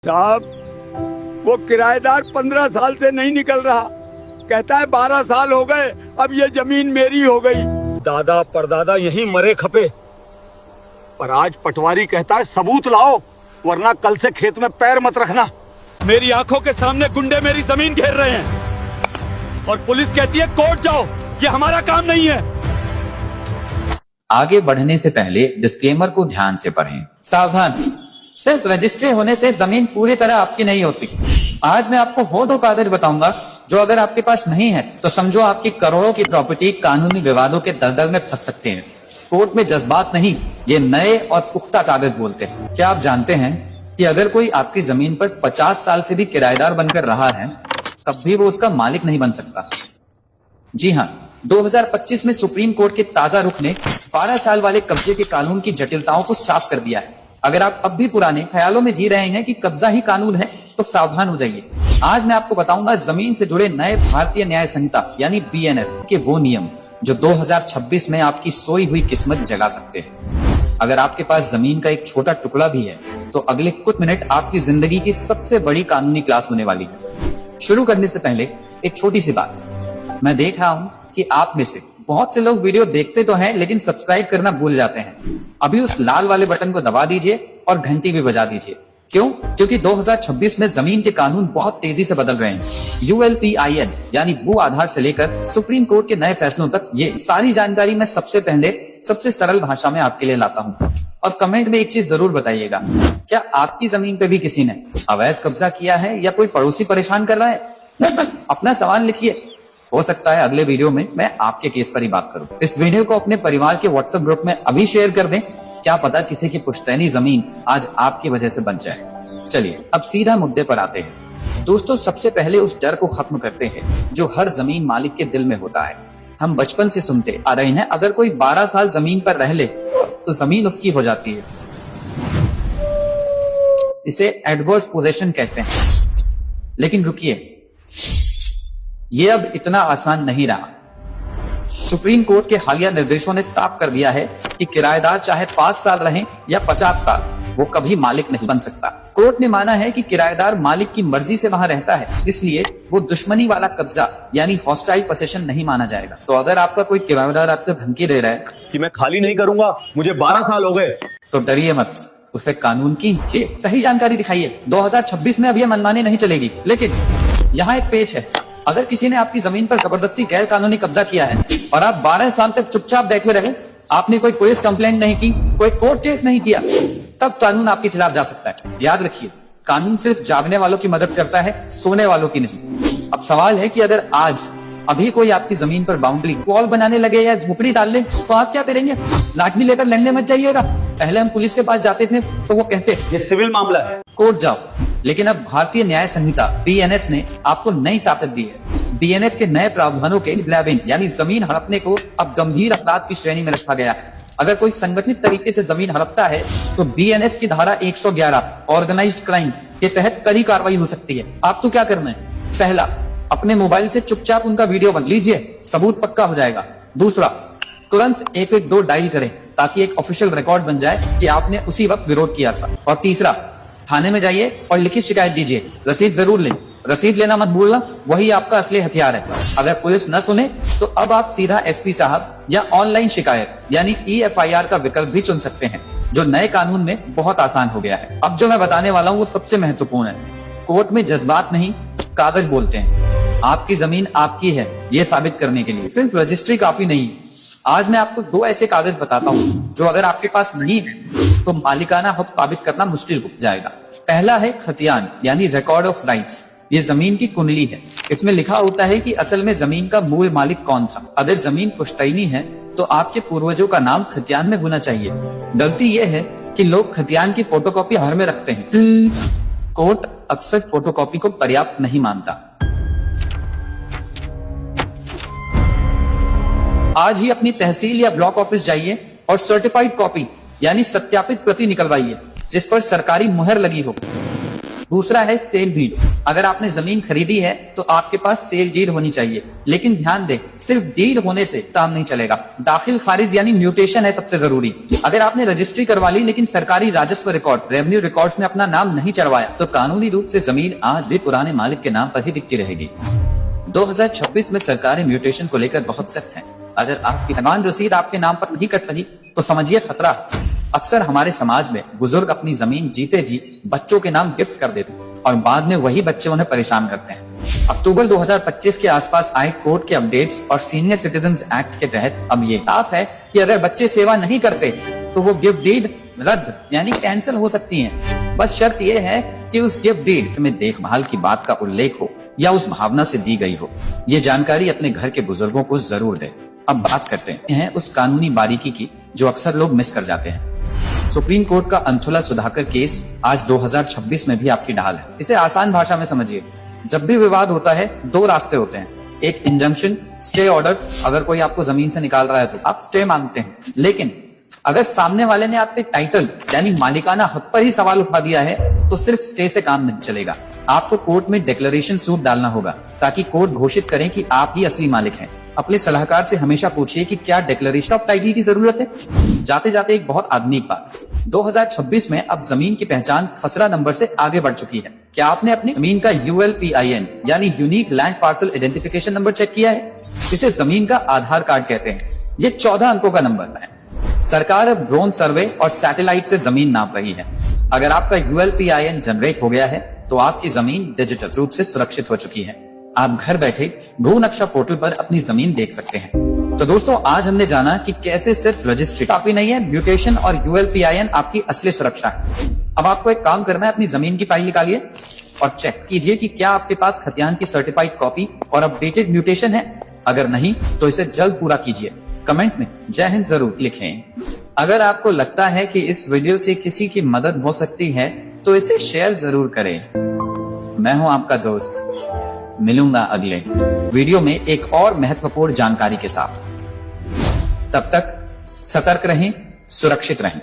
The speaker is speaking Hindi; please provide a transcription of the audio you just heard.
साहब, वो किराएदार 15 साल से नहीं निकल रहा। कहता है 12 साल हो गए, अब ये जमीन मेरी हो गई। दादा परदादा यहीं मरे खपे, पर आज पटवारी कहता है सबूत लाओ, वरना कल से खेत में पैर मत रखना। मेरी आंखों के सामने गुंडे मेरी जमीन घेर रहे हैं और पुलिस कहती है कोर्ट जाओ, ये हमारा काम नहीं है। आगे बढ़ने से पहले डिस्क्लेमर को ध्यान से पढ़ें। सावधान, सिर्फ रजिस्ट्री होने से जमीन पूरी तरह आपकी नहीं होती। आज मैं आपको वो दो कागज बताऊंगा जो अगर आपके पास नहीं है तो समझो आपकी करोड़ों की प्रॉपर्टी कानूनी विवादों के दलदल में फंस सकते हैं। कोर्ट में जज्बात नहीं, ये नए और पुख्ता कागज बोलते हैं। क्या आप जानते हैं कि अगर कोई आपकी जमीन पर 50 साल से भी किराएदार बनकर रहा है, तब भी वो उसका मालिक नहीं बन सकता। जी हाँ, 2025 में सुप्रीम कोर्ट के ताजा रुख ने 12 साल वाले कब्जे के कानून की जटिलताओं को साफ कर दिया है। अगर आप अब भी पुराने ख्यालों में जी रहे हैं कि कब्जा ही कानून है, तो सावधान हो जाइए। आज मैं आपको बताऊंगा जमीन से जुड़े नए भारतीय न्याय संहिता यानी BNS के वो नियम जो 2026 में आपकी सोई हुई किस्मत जगा सकते हैं। अगर आपके पास जमीन का एक छोटा टुकड़ा भी है, तो अगले कुछ मिनट आपकी जिंदगी की सबसे बड़ी कानूनी क्लास होने वाली है। शुरू करने से पहले एक छोटी सी बात, मैं देख रहा हूँ कि आप में से बहुत से लोग वीडियो देखते तो हैं, लेकिन सब्सक्राइब करना भूल जाते हैं। अभी उस लाल वाले बटन को दबा दीजिए और घंटी भी बजा दीजिए। क्यों? क्योंकि 2026 में जमीन के कानून बहुत तेजी से बदल रहे हैं। ULPIN यानी भू आधार से लेकर सुप्रीम कोर्ट के नए फैसलों तक, ये सारी जानकारी मैं सबसे पहले सबसे सरल भाषा में आपके लिए लाता हूँ। और कमेंट में एक चीज जरूर बताइएगा, क्या आपकी जमीन पे भी किसी ने अवैध कब्जा किया है या कोई पड़ोसी परेशान कर रहा है? अपना सवाल लिखिए। हो सकता है अगले वीडियो में मैं आपके केस पर ही बात करूं। इस वीडियो को अपने परिवार के WhatsApp ग्रुप में अभी शेयर कर दें। क्या पता किसी की पुश्तैनी जमीन आज आपकी वजह से बन जाए। चलिए अब सीधा मुद्दे पर आते हैं। दोस्तों, सबसे पहले उस डर को खत्म करते हैं जो हर जमीन मालिक के दिल में होता है। हम बचपन से सुनते आ रहे हैं, अगर कोई 12 साल जमीन पर रह ले तो जमीन उसकी हो जाती है। इसे एडवर्स पोजेशन कहते हैं। लेकिन रुकिए, ये अब इतना आसान नहीं रहा। सुप्रीम कोर्ट के हालिया निर्देशों ने साफ कर दिया है कि किराएदार चाहे 5 साल रहें या 50 साल, वो कभी मालिक नहीं बन सकता। कोर्ट ने माना है कि किराएदार मालिक की मर्जी से वहां रहता है, इसलिए वो दुश्मनी वाला कब्जा यानी हॉस्टाइल पोसेशन नहीं माना जाएगा। तो अगर आपका कोई किराएदार आपको धमकी दे रहा है कि मैं खाली नहीं करूंगा, मुझे 12 साल हो गए, तो डरिए मत, उसे कानून की सही जानकारी दिखाइए। 2026 में अब ये मनमानी नहीं चलेगी। लेकिन यहाँ एक पेच है, अगर किसी ने आपकी जमीन पर जबरदस्ती गैर कानूनी कब्जा किया है और आप 12 साल तक चुपचाप बैठे रहे, आपने कोई पुलिस कंप्लेंट नहीं की, कोई कोर्ट केस नहीं किया, तब कानून आपके खिलाफ जा सकता है। याद रखिए, कानून सिर्फ जागने वालों की मदद करता है, सोने वालों की नहीं। अब सवाल है कि अगर आज अभी कोई आपकी जमीन पर बाउंड्री वॉल बनाने लगे या झोपड़ी डाल ले, तो आप क्या करेंगे? लाठी लेकर लड़ने मत जाइएगा। पहले हम पुलिस के पास जाते थे तो वो कहते ये सिविल मामला है, कोर्ट जाओ। लेकिन अब भारतीय न्याय संहिता BNS ने आपको नई ताकत दी है। BNS के नए प्रावधानों के ग्लैबिंग यानी जमीन हड़पने को अब गंभीर अपराध की श्रेणी में रखा गया है। अगर कोई संगठित तरीके से जमीन हड़पता है तो BNS की धारा 111 ऑर्गेनाइज्ड क्राइम के तहत कड़ी कार्रवाई हो सकती है। आपको क्या करना है? पहला, अपने मोबाइल से चुपचाप उनका वीडियो बना लीजिए, सबूत पक्का हो जाएगा। दूसरा, तुरंत 112 डायल करें ताकि एक ऑफिशियल रिकॉर्ड बन जाए कि आपने उसी वक्त विरोध किया था। और तीसरा, थाने में जाइए और लिखित शिकायत दीजिए। रसीद जरूर लें, रसीद लेना मत भूलना, वही आपका असली हथियार है। अगर पुलिस न सुने तो अब आप सीधा SP साहब या ऑनलाइन शिकायत यानी EFIR का विकल्प भी चुन सकते हैं, जो नए कानून में बहुत आसान हो गया है। अब जो मैं बताने वाला हूँ वो सबसे महत्वपूर्ण है। कोर्ट में जज्बात नहीं, कागज बोलते हैं। आपकी जमीन आपकी है, ये साबित करने के लिए सिर्फ रजिस्ट्री काफी नहीं। आज मैं आपको 2 ऐसे कागज बताता हूँ जो अगर आपके पास नहीं है तो मालिकाना हक साबित करना मुश्किल हो जाएगा। पहला है खतियान यानी रिकॉर्ड ऑफ राइट्स। ये जमीन की कुंडली है। इसमें लिखा होता है कि असल में जमीन का मूल मालिक कौन था। अगर जमीन पुश्तैनी है तो आपके पूर्वजों का नाम खतियान में होना चाहिए। गलती यह है कि लोग खतियान की फोटोकॉपी घर में रखते हैं। कोर्ट अक्सर फोटोकॉपी को पर्याप्त नहीं मानता। आज ही अपनी तहसील या ब्लॉक ऑफिस जाइए और सर्टिफाइड कॉपी यानी सत्यापित प्रति निकलवाइए जिस पर सरकारी मुहर लगी हो। दूसरा है सेल डीड। अगर आपने जमीन खरीदी है तो आपके पास सेल डीड होनी चाहिए, लेकिन ध्यान दें सिर्फ डीड होने से काम नहीं चलेगा, दाखिल खारिज यानी म्यूटेशन है सबसे जरूरी। अगर आपने रजिस्ट्री करवा ली लेकिन सरकारी राजस्व रिकॉर्ड रेवेन्यू रिकॉर्ड्स में अपना नाम नहीं चढ़वाया तो कानूनी रूप से जमीन आज भी पुराने मालिक के नाम पर ही दिखती रहेगी। 2026 में सरकारी म्यूटेशन को लेकर बहुत सख्त है। अगर आपकी दीवान रसीद आपके नाम पर नहीं कट रही तो समझिए खतरा। अक्सर हमारे समाज में बुजुर्ग अपनी जमीन जीते जी बच्चों के नाम गिफ्ट कर देते हैं और बाद में वही बच्चे उन्हें परेशान करते हैं। अक्टूबर 2025 के आसपास आए कोर्ट के अपडेट्स और सीनियर सिटीजंस एक्ट के तहत अब ये साफ है कि अगर बच्चे सेवा नहीं करते तो वो गिफ्ट डीड रद्द यानी कैंसिल हो सकती है। बस शर्त यह है कि उस गिफ्ट डीड में देखभाल की बात का उल्लेख हो या उस भावना से दी गई हो। ये जानकारी अपने घर के बुजुर्गों को जरूर दे। अब बात करते हैं उस कानूनी बारीकी की जो अक्सर लोग मिस कर जाते हैं। सुप्रीम कोर्ट का अंथुला सुधाकर केस आज 2026 में भी आपकी ढाल है। इसे आसान भाषा में समझिए। जब भी विवाद होता है दो रास्ते होते हैं, एक इंजंक्शन स्टे ऑर्डर। अगर कोई आपको जमीन से निकाल रहा है तो आप स्टे मांगते हैं, लेकिन अगर सामने वाले ने आपके टाइटल यानी मालिकाना हक पर ही सवाल उठा दिया है तो सिर्फ स्टे से काम नहीं चलेगा। आपको कोर्ट में डिक्लेरेशन सूट डालना होगा ताकि कोर्ट घोषित करें कि आप ही असली मालिक हैं। अपने सलाहकार से हमेशा पूछिए कि क्या डिक्लेरेशन ऑफ टाइटल की जरूरत है। जाते जाते एक बहुत आधुनिक बात, 2026 में अब जमीन की पहचान खसरा नंबर से आगे बढ़ चुकी है। क्या आपने अपनी जमीन का ULPIN यानी unique land parcel identification number check किया है? इसे जमीन का आधार कार्ड कहते हैं। ये 14 अंकों का नंबर है। सरकार अब ड्रोन सर्वे और सैटेलाइट से जमीन नाप रही है। अगर आपका ULPIN जनरेट हो गया है तो आपकी जमीन डिजिटल रूप से सुरक्षित हो चुकी है। आप घर बैठे भू नक्शा पोर्टल पर अपनी जमीन देख सकते हैं। तो दोस्तों आज हमने जाना कि कैसे सिर्फ रजिस्ट्री काफी नहीं है, म्यूटेशन और ULPIN आपकी असली सुरक्षा है। अब आपको एक काम करना है, अपनी जमीन की फाइल निकालिए और चेक कीजिए कि क्या आपके पास खतियान की सर्टिफाइड कॉपी और अपडेटेड म्यूटेशन है। अगर नहीं तो इसे जल्द पूरा कीजिए। कमेंट में जय हिंद जरूर लिखें। अगर आपको लगता है कि इस वीडियो से किसी की मदद हो सकती है तो इसे शेयर जरूर करें। मैं हूं आपका दोस्त, मिलूंगा अगले वीडियो में एक और महत्वपूर्ण जानकारी के साथ। तब तक सतर्क रहें, सुरक्षित रहें।